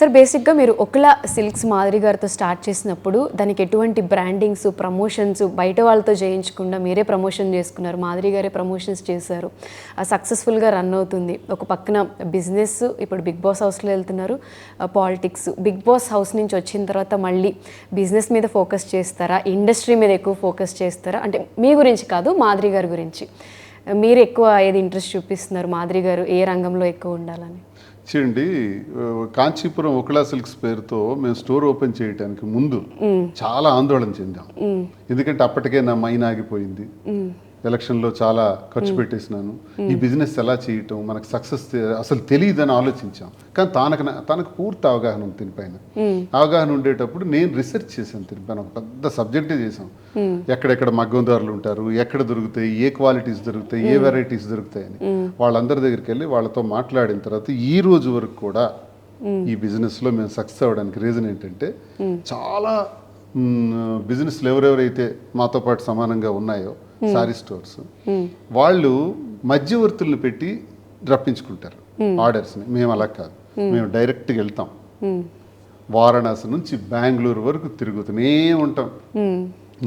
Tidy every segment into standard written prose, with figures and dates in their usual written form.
Sir బేసిక్గా మీరు ఒకలా సిల్క్స్ మాధురి గారితో స్టార్ట్ చేసినప్పుడు దానికి ఎటువంటి బ్రాండింగ్స్ ప్రమోషన్స్ బయట వాళ్ళతో చేయించకుండా మీరే ప్రమోషన్ చేసుకున్నారు, మాధురి గారే ప్రమోషన్స్ చేశారు, సక్సెస్ఫుల్గా రన్ అవుతుంది. ఒక పక్కన బిజినెస్, ఇప్పుడు బిగ్ బాస్ హౌస్లో వెళ్తున్నారు, పాలిటిక్స్. బిగ్ బాస్ హౌస్ నుంచి వచ్చిన తర్వాత మళ్ళీ బిజినెస్ మీద ఫోకస్ చేస్తారా, ఇండస్ట్రీ మీద ఎక్కువ ఫోకస్ చేస్తారా? అంటే మీ గురించి కాదు, మాధురి గారి గురించి మీరు ఎక్కువ ఏది ఇంట్రెస్ట్ చూపిస్తున్నారు, మాధురి గారు ఏ రంగంలో ఎక్కువ ఉండాలని? చూడండి, కాంచీపురం ఒకలా సిల్క్స్ పేరుతో మేము స్టోర్ ఓపెన్ చేయడానికి ముందు చాలా ఆందోళన చెందాం. ఎందుకంటే అప్పటికే నా మైన్ ఆగిపోయింది, ఎలక్షన్లో చాలా ఖర్చు పెట్టేసినాను, ఈ బిజినెస్ ఎలా చేయటం, మనకు సక్సెస్ అసలు తెలియదని ఆలోచించాం. కానీ తనకు పూర్తి అవగాహన ఉంది దీనిపైన. అవగాహన ఉండేటప్పుడు నేను రీసెర్చ్ చేశాను దీనిపైన, ఒక పెద్ద సబ్జెక్టే చేసాం. ఎక్కడెక్కడ మగ్గందారులు ఉంటారు, ఎక్కడ దొరుకుతాయి, ఏ క్వాలిటీస్ దొరుకుతాయి, ఏ వెరైటీస్ దొరుకుతాయని వాళ్ళందరి దగ్గరికి వెళ్ళి వాళ్ళతో మాట్లాడిన తర్వాత ఈ రోజు వరకు కూడా ఈ బిజినెస్లో మేము సక్సెస్ అవ్వడానికి రీజన్ ఏంటంటే, చాలా బిజినెస్లు ఎవరెవరైతే మాతో పాటు సమానంగా ఉన్నాయో సారీ స్టోర్స్, వాళ్ళు మధ్యవర్తులను పెట్టి రప్పించుకుంటారు ఆర్డర్స్ని. మేము అలా కాదు, మేము డైరెక్ట్గా వెళ్తాం. వారణాసి నుంచి బెంగళూరు వరకు తిరుగుతూనే ఉంటాం.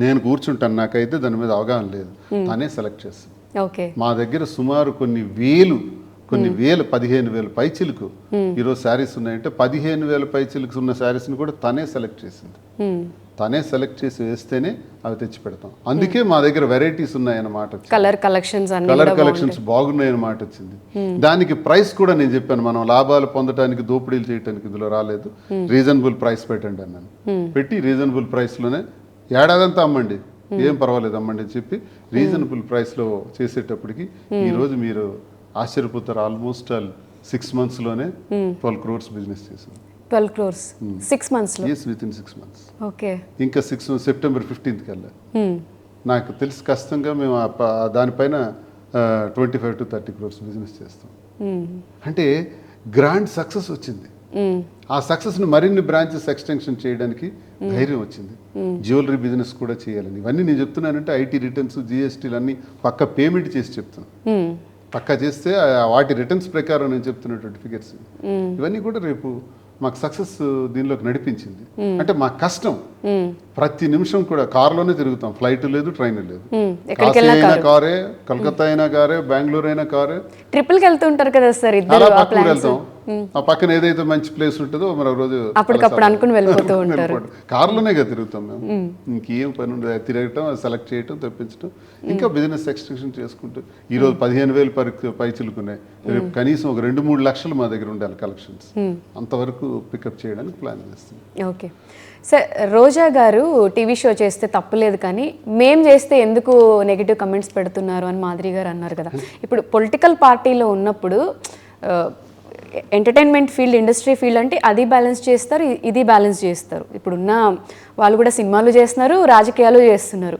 నేను కూర్చుంటాను, నాకైతే దాని మీద అవగాహన లేదు, తనే సెలెక్ట్ చేస్తాను. మా దగ్గర సుమారు కొన్ని వేలు 15,000 పైచిలకు ఈరోజు శారీస్ ఉన్నాయంటే 15,000 పైచిలకు ఉన్న శారీస్ని కూడా తనే సెలెక్ట్ చేసింది. తనే సెలెక్ట్ చేసి వేస్తేనే అవి తెచ్చి పెడతాం. అందుకే మా దగ్గర వెరైటీస్ ఉన్నాయన్నమాట, కలర్ కలెక్షన్స్ బాగున్నాయన్నమాట వచ్చింది. దానికి ప్రైస్ కూడా నేను చెప్పాను, మనం లాభాలు పొందడానికి దోపిడీలు చేయడానికి ఇందులో రాలేదు, రీజనబుల్ ప్రైస్ పెట్టండి అన్నాను. పెట్టి రీజనబుల్ ప్రైస్లోనే ఏడాదంతా అమ్మండి, ఏం పర్వాలేదు అమ్మండి అని చెప్పి రీజనబుల్ ప్రైస్లో చేసేటప్పటికి ఈరోజు మీరు ఆశ్చర్యపోతారు, ఆల్మోస్ట్ 6 monthsలోనే 12 crores బిజినెస్ చేశాను. 12 crores 6 months? Yes, within 6 months. Okay. ఇంకా September 15th కల్లా నాకు తెలిసి కష్టంగా మేము దానిపైన 25 to 30 crores బిజినెస్ చేస్తాం. అంటే గ్రాండ్ సక్సెస్ వచ్చింది. ఆ సక్సెస్ని మరిన్ని బ్రాంచెస్ ఎక్స్టెన్షన్ చేయడానికి ధైర్యం వచ్చింది. జ్యువెలరీ బిజినెస్ కూడా చేయాలని. ఇవన్నీ నేను చెప్తున్నానంటే ఐటీ రిటర్న్స్, జిఎస్టీలు అన్నీ పక్క పేమెంట్ చేసి చెప్తున్నాను. పక్కా చేస్తే వాటి రిటర్న్స్ ప్రకారం నేను చెప్తున్నటువంటి ఫిగర్స్ ఇవన్నీ కూడా రేపు మాకు సక్సెస్ దీనిలోకి నడిపించింది. అంటే మా కష్టం ప్రతి నిమిషం కూడా కారులోనే తిరుగుతాం, ఫ్లైట్ లేదు, ట్రైన్ లేదు. కాశీ అయినా కారే, కలకత్తా అయినా కారే, బెంగళూరు అయినా కారే. ట్రిపుల్కి వెళ్తుంటారు కదా సార్, అలా పక్కన వెళ్తాం. ఆ పక్కన ఏదైతే మంచి ప్లేస్ ఉంటుందో మరో రోజు అప్పటికప్పుడు అనుకుని వెళ్ళిపోతూ ఉంటారు. కారులోనే కదా తిరుగుతాం మేము. ఇంకేం పని ఉండదు, తిరగటం, సెలెక్ట్ చేయటం, తెప్పించడం, ఇంకా బిజినెస్ ఎక్స్టెన్షన్ చేసుకుంటూ ఈరోజు 15,000 పైచిలుకున్నాయి. రేపు కనీసం ఒక 2-3 లక్షలు మా దగ్గర ఉండాలి కలెక్షన్స్. అంతవరకు పికప్ చేయడానికి ప్లాన్ చేస్తాం. ఓకే సార్, రోజా గారు టీవీ షో చేస్తే తప్పులేదు, కానీ మేం చేస్తే ఎందుకు నెగిటివ్ కమెంట్స్ పెడుతున్నారు అని మాధురి గారు అన్నారు కదా. ఇప్పుడు పొలిటికల్ పార్టీలో ఉన్నప్పుడు ఎంటర్టైన్మెంట్ ఫీల్డ్, ఇండస్ట్రీ ఫీల్డ్ అంటే అది బ్యాలెన్స్ చేస్తారు, ఇది బ్యాలెన్స్ చేస్తారు. ఇప్పుడున్న వాళ్ళు కూడా సినిమాలు చేస్తున్నారు, రాజకీయాలు చేస్తున్నారు.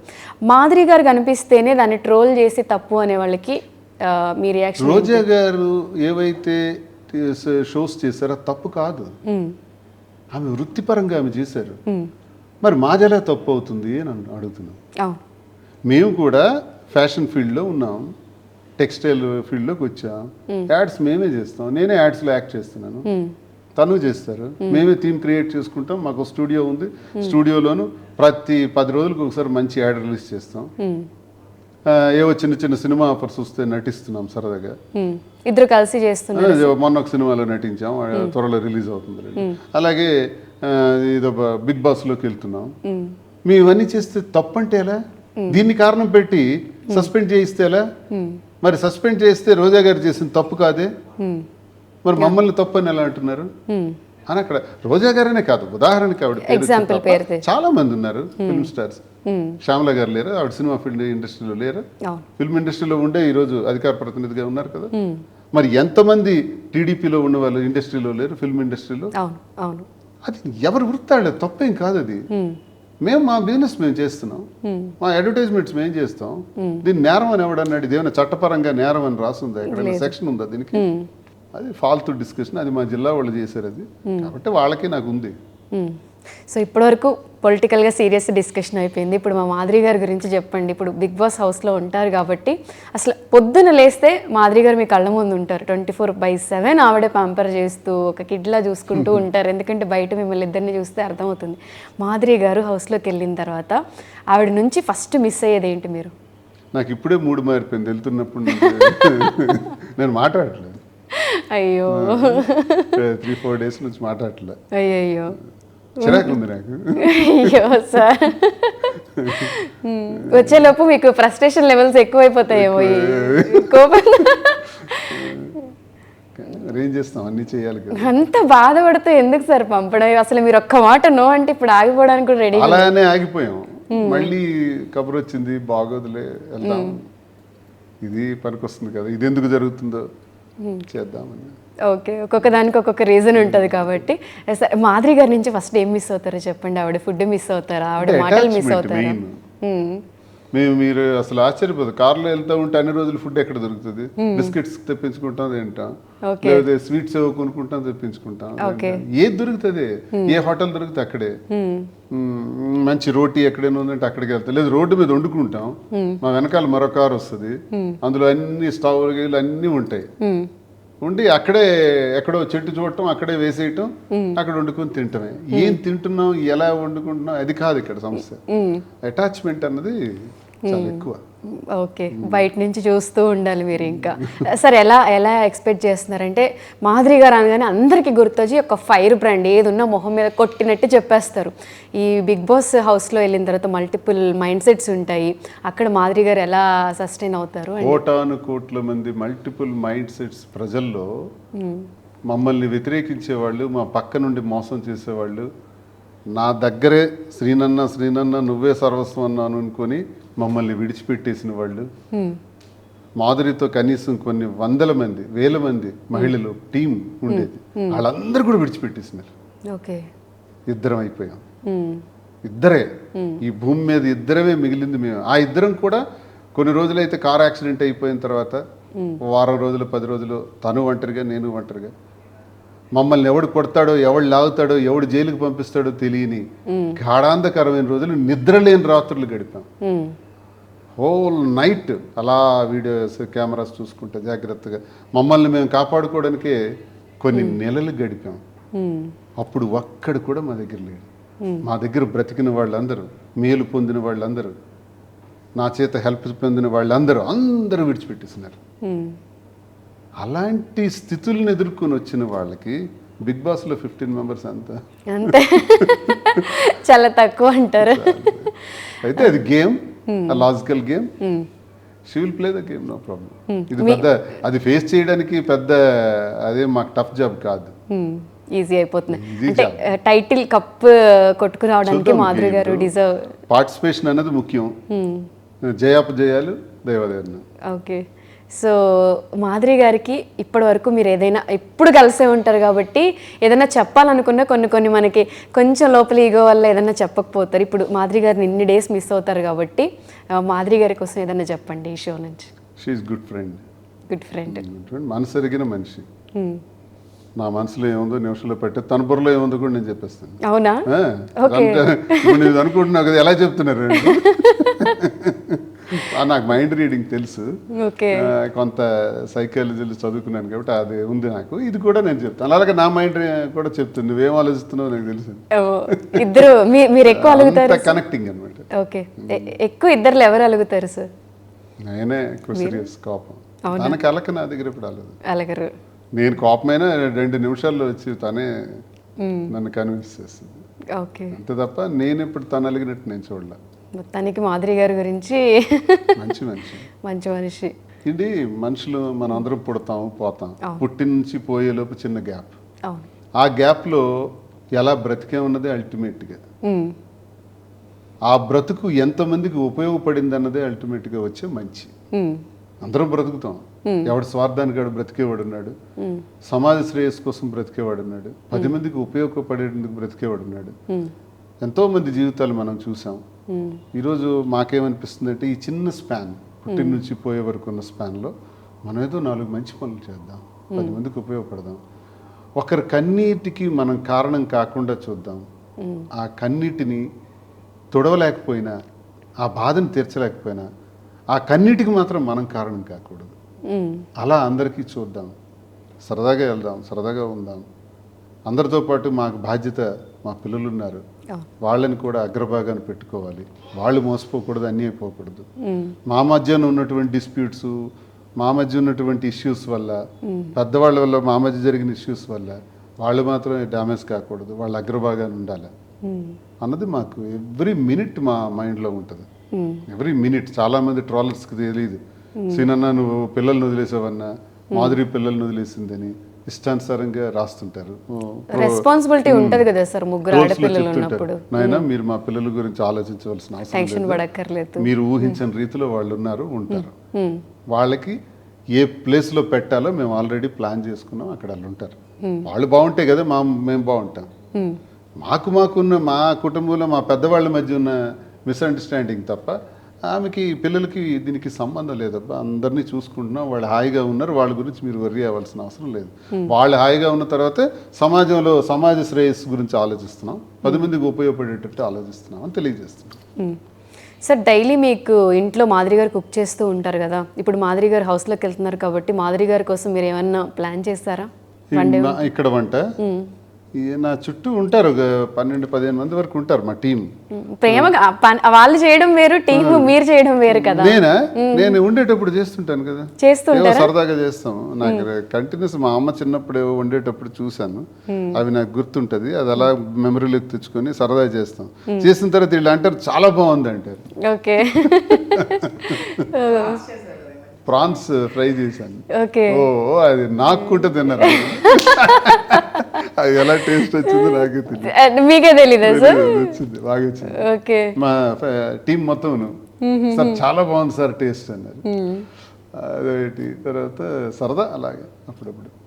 మాధురి గారు కనిపిస్తేనే దాన్ని ట్రోల్ చేసి తప్పు అనే వాళ్ళకి మీ రియాక్షన్? రోజా గారు ఏవైతే షోస్ చేశారో తప్పు కాదు, ఆమె వృత్తిపరంగా ఆమె చేశారు. మరి మాదెలా తప్పు అవుతుంది అని అడుగుతున్నాం. మేము కూడా ఫ్యాషన్ ఫీల్డ్లో ఉన్నాం, టెక్స్టైల్ ఫీల్డ్లోకి వచ్చాం, యాడ్స్ మేమే చేస్తాం. నేనే యాడ్స్లో యాక్ట్ చేస్తున్నాను, తను చేస్తారు. మేమే థీమ్ క్రియేట్ చేసుకుంటాం. మాకు స్టూడియో ఉంది, స్టూడియోలోను ప్రతి 10 రోజులకు ఒకసారి మంచి యాడ్ రిలీజ్ చేస్తాం. ఏవో చిన్న సినిమా ఆఫర్స్ వస్తే నటిస్తున్నాం సరదాగా, ఇద్దరు కలిసి చేస్తున్నాం. మొన్న ఒక సినిమాలో నటించాం, త్వరలో రిలీజ్ అవుతుంది. అలాగే ఇదో బిగ్ బాస్లోకి వెళ్తున్నాం. మేము ఇవన్నీ చేస్తే తప్పంటే ఎలా? దీన్ని కారణం పెట్టి సస్పెండ్ చేయిస్తే ఎలా? మరి సస్పెండ్ చేస్తే రోజా గారు చేసిన తప్పు కాదే, మరి మమ్మల్ని తప్పు అని ఎలా అంటున్నారు అని. అక్కడ రోజా గారనే కాదు, ఉదాహరణకి ఆవిడ చాలా మంది ఉన్నారు ఫిల్మ్ స్టార్స్. శ్యామల గారు లేరు, ఆవిడ సినిమా ఫీల్డ్ ఇండస్ట్రీలో లేరు, ఫిల్మ్ ఇండస్ట్రీలో ఉండే ఈరోజు అధికార ప్రతినిధిగా ఉన్నారు కదా. మరి ఎంతమంది టీడీపీలో ఉన్న వాళ్ళు ఇండస్ట్రీలో లేరు, ఫిల్మ్ ఇండస్ట్రీలో? అది ఎవరు వృత్తాడు, తప్పేం కాదు అది. మేము మా బిజినెస్ మేము చేస్తున్నాం, మా అడ్వర్టైజ్మెంట్స్ మేము చేస్తాం. దీన్ని నేరం అని ఎవడన్నాడు? ఇదేమైనా చట్టపరంగా నేరం అని రాసిందా? ఎక్కడైనా సెక్షన్ ఉందా దీనికి? అది ఫాల్తు డిస్కషన్, అది మా జిల్లా వాళ్ళు చేశారు అది, కాబట్టి వాళ్ళకి నాకు ఉంది. సో ఇప్పటివరకు పొలిటికల్గా సీరియస్ డిస్కషన్ అయిపోయింది. ఇప్పుడు మా మాధురి గారి గురించి చెప్పండి. ఇప్పుడు బిగ్ బాస్ హౌస్లో ఉంటారు కాబట్టి అసలు పొద్దున లేస్తే మాధురి గారు మీ కళ్ళ ముందు ఉంటారు. 24/7 ఆవిడే పంపర్ చేస్తూ ఒక కిడ్లా చూసుకుంటూ ఉంటారు. ఎందుకంటే బయట మిమ్మల్ని ఇద్దరిని చూస్తే అర్థమవుతుంది. మాధురి గారు హౌస్లోకి వెళ్ళిన తర్వాత ఆవిడ నుంచి ఫస్ట్ మిస్ అయ్యేది ఏంటి మీరు? నాకు ఇప్పుడే మూడు మారిపోయింది వెళ్తున్నప్పుడు నేను మాట్లాడట్లేదు. అయ్యో 3-4 డేస్ నుంచి మాట్లాడట్లేదు. అయ్యయ్యో చిరాకు ఉంది నాకు. అయ్యో సార్, వచ్చేలోపు మీకు ఫ్రస్ట్రేషన్ లెవెల్స్ ఎక్కువైపోతాయేమో ఈ కోపం. ఏం చేస్తాం, అన్నీ చేయాలి కదా. అంత బాధపడితే ఎందుకు సార్ పంపడం? అసలు మీరు ఒక్క మాట నో అంటే ఇప్పుడు ఆగిపోవడానికి కూడా రెడీ. అలానే ఆగిపోయాం. మళ్ళీ కబురు వచ్చింది, బాగోదులే వెళ్దాం, ఇది పనికొస్తుంది కదా, ఇది ఎందుకు జరుగుతుందో చేద్దామని. ఓకే, ఒక్కొక్క దానికి ఒక్కొక్క రీజన్ ఉంటుంది కాబట్టి. సరే, మాధురి గారి నుంచి ఫస్ట్ ఏం మిస్ అవుతారో చెప్పండి. ఆవిడ ఫుడ్ మిస్ అవుతారా, ఆవిడ మాటలు మిస్ అవుతారా? మీరు అసలు ఆశ్చర్యపోదు, కార్లో వెళ్తూ ఉంటే అన్ని రోజులు ఫుడ్ ఎక్కడ దొరుకుతుంది? బిస్కెట్స్ తెప్పించుకుంటాం తింటాం, లేదా స్వీట్స్ ఏవో కొనుక్కుంటాం తెప్పించుకుంటాం, ఏది దొరుకుతుంది, ఏ హోటల్ దొరికితే అక్కడే. మంచి రోటీ ఎక్కడైనా ఉందంటే అక్కడికి వెళ్తాం, లేదు రోడ్డు మీద వండుకుంటాం. మా వెనకాల మరో కారు వస్తుంది, అందులో అన్ని స్టవ్ గీలు అన్నీ ఉంటాయి. ఉండి అక్కడే ఎక్కడో చెట్టు చూడటం, అక్కడే వేసేయటం, అక్కడ వండుకొని తింటమే. ఏం తింటున్నాం, ఎలా వండుకుంటున్నాం, అది కాదు ఇక్కడ సమస్య. అటాచ్మెంట్ అన్నది చాలా ఎక్కువ. ఓకే, బయట నుంచి చూస్తూ ఉండాలి మీరు. ఇంకా సరే, ఎలా ఎలా ఎక్స్పెక్ట్ చేస్తున్నారంటే మాధురి గారు అనగానే అందరికీ గుర్తొచ్చి ఒక ఫైర్ బ్రాండ్ ఏది ఉన్నా మొహం మీద కొట్టినట్టు చెప్పేస్తారు. ఈ బిగ్ బాస్ హౌస్లో వెళ్ళిన తర్వాత మల్టిపుల్ మైండ్ సెట్స్ ఉంటాయి. అక్కడ మాధురి గారు ఎలా సస్టైన్ అవుతారు? కోటాను కోట్ల మంది మల్టిపుల్ మైండ్ సెట్స్ ప్రజల్లో మమ్మల్ని వ్యతిరేకించేవాళ్ళు, మా పక్క నుండి మోసం చేసేవాళ్ళు, నా దగ్గరే శ్రీనన్న నువ్వే సర్వస్వం అన్నాను అనుకొని మమ్మల్ని విడిచిపెట్టేసిన వాళ్ళు, మాధురితో కనీసం కొన్ని వందల మంది, వేల మంది మహిళలు టీం ఉండేది, వాళ్ళందరూ కూడా విడిచిపెట్టేసినారు. ఓకే, ఇద్దరం అయిపోయాం. ఇద్దరే ఈ భూమి మీద ఇద్దరమే మిగిలింది మేము. ఆ ఇద్దరం కూడా కొన్ని రోజులైతే కార్ యాక్సిడెంట్ అయిపోయిన తర్వాత వారం రోజులు 10 రోజులు తను ఒంటరిగా, నేను ఒంటరిగా, మమ్మల్ని ఎవడు కొడతాడో, ఎవడు లాగుతాడో, ఎవడు జైలుకి పంపిస్తాడో తెలియని గాఢాంధకరమైన రోజులు, నిద్రలేని రాత్రులు గడిపాం. హోల్ నైట్ అలా వీడియోస్, కెమెరాస్ చూసుకుంటే జాగ్రత్తగా మమ్మల్ని మేము కాపాడుకోవడానికే కొన్ని నెలలు గడిపాం. అప్పుడు ఒక్కడు కూడా మా దగ్గర లేడు. మా దగ్గర బ్రతికిన వాళ్ళందరూ, మేలు పొందిన వాళ్ళందరూ, నా చేత హెల్ప్ పొందిన వాళ్ళందరూ అందరూ విడిచిపెట్టేసినారు. అలాంటి స్థితులను ఎదుర్కొని వచ్చిన వాళ్ళకి బిగ్ బాస్లో 15 మెంబర్స్ అంతా అంతే, చాలా తక్కువ అంటారు. అయితే అది game, logical game. She will play the game, no problem. ఇది పెద్ద, అది ఫేస్ చేయడానికి పెద్ద అదే మాకు టఫ్ జాబ్ కాదు, ఈజీ అయిపోతుంది. అంటే టైటిల్ కప్ కొట్టుకురావడానికి మాధురి గారు డిజర్వ్. పార్టిసిపేషన్ అన్నది ముఖ్యం, జయాపజయాలు దైవదేవన. ఓకే, సో మాధురి గారికి ఇప్పటి వరకు మీరు ఏదైనా ఎప్పుడు కలిసే ఉంటారు కాబట్టి ఏదైనా చెప్పాలనుకున్నా కొన్ని మనకి కొంచెం లోపల ఈగో వల్ల ఏదైనా చెప్పకపోతారు. ఇప్పుడు మాధురి గారిని ఇన్ని డేస్ మిస్ అవుతారు కాబట్టి మాధురి గారి కోసం ఏదైనా చెప్పండి ఈ షో నుంచి. She is good friend. Good friend, మనసు ఎరిగిన మనిషి. నా మనసులో ఏముందో నిమిషంలో పెట్టే, తన బుర్రలో ఏముందో కూడా నేను చెప్పేస్తాను. అవునా? నేను అనుకుంటున్నావు కదా, ఎలా చెప్తున్నారు? నాకు మైండ్ రీడింగ్ తెలుసు, కొంత సైకాలజీలో చదువుకున్నాను కాబట్టి అది ఉంది నాకు. ఇది కూడా నేను చెప్తాను, అలాగే నా మైండ్ కూడా చెప్తుంది. నువ్వేం ఆలోచిస్తున్నావు నాకు తెలుసు. ఇద్దరు మీరు ఎక్కువ అలుగుతారు, కనెక్టింగ్ అనమాట. ఓకే, ఎక్కువ ఇద్దరు ఎవరు అలుగుతారు సార్? నేనే ఎక్కువ సీరియస్, కోపం. తనకి అలక నా దగ్గర ఇప్పుడు అలగరు. నేను కోపమైనా 2 నిమిషాల్లో వచ్చి తనే నన్ను కన్విన్స్ చేస్తుంది. ఓకే, అంతే తప్ప నేను ఇప్పుడు తను అలిగినట్టు నేను చూడలే. మొత్తానికి మాధురి గారి గురించి మంచి మనిషి. ఇది మనుషులు మనం అందరం పుడతాం, పోతాం. పుట్టి నుంచి పోయేలోపు చిన్న గ్యాప్. ఆ గ్యాప్లో ఎలా బ్రతికే ఉన్నదే అల్టిమేట్గా. ఆ బ్రతుకు ఎంతమందికి ఉపయోగపడింది అన్నదే అల్టిమేట్గా వచ్చే మంచి. అందరం బ్రతుకుతాం, ఎవడు స్వార్థానికి వాడు బ్రతికేవాడు ఉన్నాడు, సమాజ శ్రేయస్సు కోసం బ్రతికేవాడు ఉన్నాడు, 10 మందికి ఉపయోగపడేందుకు బ్రతికేవాడు ఉన్నాడు. ఎంతోమంది జీవితాలు మనం చూసాం. ఈరోజు మాకేమనిపిస్తుంది అంటే ఈ చిన్న స్పాన్, పుట్టిన నుంచి పోయే వరకు ఉన్న స్పాన్లో మనం ఏదో 4 మంచి పనులు చేద్దాం, 10 మందికి ఉపయోగపడదాం. ఒకరి కన్నీటికి మనం కారణం కాకుండా చూద్దాం. ఆ కన్నీటిని తుడవలేకపోయినా, ఆ బాధను తీర్చలేకపోయినా, ఆ కన్నీటికి మాత్రం మనం కారణం కాకూడదు. అలా అందరికీ చూద్దాం, సరదాగా వెళ్దాం, సరదాగా ఉందాం. అందరితో పాటు మాకు బాధ్యత, మా పిల్లలు ఉన్నారు, వాళ్ళని కూడా అగ్రభాగాన్ని పెట్టుకోవాలి. వాళ్ళు మోసపోకూడదు, అన్నీ అయిపోకూడదు. మా మధ్యన ఉన్నటువంటి డిస్ప్యూట్స్, మా మధ్య ఉన్నటువంటి ఇష్యూస్ వల్ల, పెద్దవాళ్ళ వల్ల మా మధ్య జరిగిన ఇష్యూస్ వల్ల వాళ్ళు మాత్రం డ్యామేజ్ కాకూడదు, వాళ్ళ అగ్రభాగాన్ని ఉండాలి అన్నది మాకు ఎవ్రీ మినిట్ మా మైండ్లో ఉంటుంది. Every minute. చాలామంది ట్రాలర్స్కి తెలియదు, సీనన్నా నువ్వు పిల్లల్ని వదిలేసావన్నా, మాధురి పిల్లల్ని వదిలేసిందని ఇష్టానుసారంగా రాస్తుంటారు. రెస్పాన్సిబిలిటీ ఉంటది కదా సార్, ముగ్గురు ఆడపిల్లలు ఉన్నప్పుడు. నాయన మీరు మా పిల్లల గురించి ఆలోచించవలసిన అవసరం లేదు, మీరు ఊహించని రీతిలో వాళ్ళు ఉన్నారు, ఉంటారు. వాళ్ళకి ఏ ప్లేస్లో పెట్టాలో మేము ఆల్రెడీ ప్లాన్ చేసుకున్నాం, అక్కడ వాళ్ళు ఉంటారు. వాళ్ళు బాగుంటే కదా మేము బాగుంటాం. మాకున్న మా కుటుంబంలో మా పెద్దవాళ్ళ మధ్య ఉన్న మిస్అండర్స్టాండింగ్ తప్ప ఆమెకి పిల్లలకి దీనికి సంబంధం లేదబ్బా. అందరినీ చూసుకుంటున్నాం, వాళ్ళు హాయిగా ఉన్నారు, వాళ్ళ గురించి మీరు వర్రీ అవ్వాల్సిన అవసరం లేదు. వాళ్ళు హాయిగా ఉన్న తర్వాత సమాజంలో సమాజ శ్రేయస్సు గురించి ఆలోచిస్తున్నాం, 10 మందికి ఉపయోగపడేటట్టు ఆలోచిస్తున్నాం అని తెలియజేస్తున్నాం. సార్ డైలీ మీకు ఇంట్లో మాధురి గారు కుక్ చేస్తూ ఉంటారు కదా, ఇప్పుడు మాధురి గారు హౌస్లోకి వెళ్తున్నారు కాబట్టి మాధురి గారి కోసం మీరు ఏమన్నా ప్లాన్ చేస్తారా? ఇక్కడ వంట నా చుట్టూ ఉంటారు, 12-15 మంది వరకు ఉంటారు మా టీం. ప్రేమగా వాళ్ళు చేయడం వేరు, టీం మీరు చేయడం వేరు కదా. నేను ఉండేటప్పుడు చేస్తుంటాను కదా, సరదాగా చేస్తాం. నాకు కంటిన్యూస్ మా అమ్మ చిన్నప్పుడు వండేటప్పుడు చూశాను, అవి నాకు గుర్తుంటది. అది అలా మెమరీలోకి తెచ్చుకొని సరదా చేస్తాం. చేసిన తర్వాత వీళ్ళు అంటారు చాలా బాగుంది అంటారు. ఓకే. ప్రాన్స్ ఫ్రై చేశాను, అది నాకుంటే తిన్నారు. అది ఎలా టేస్ట్ వచ్చిందో నాకే తెలియదు, మీకే తెలీదా సార్? వచ్చింది, బాగా వచ్చింది. మా టీం మొత్తం సార్ చాలా బాగుంది సార్ టేస్ట్ అన్నారు. అదేంటి తర్వాత సరదా అలాగే అప్పుడప్పుడు.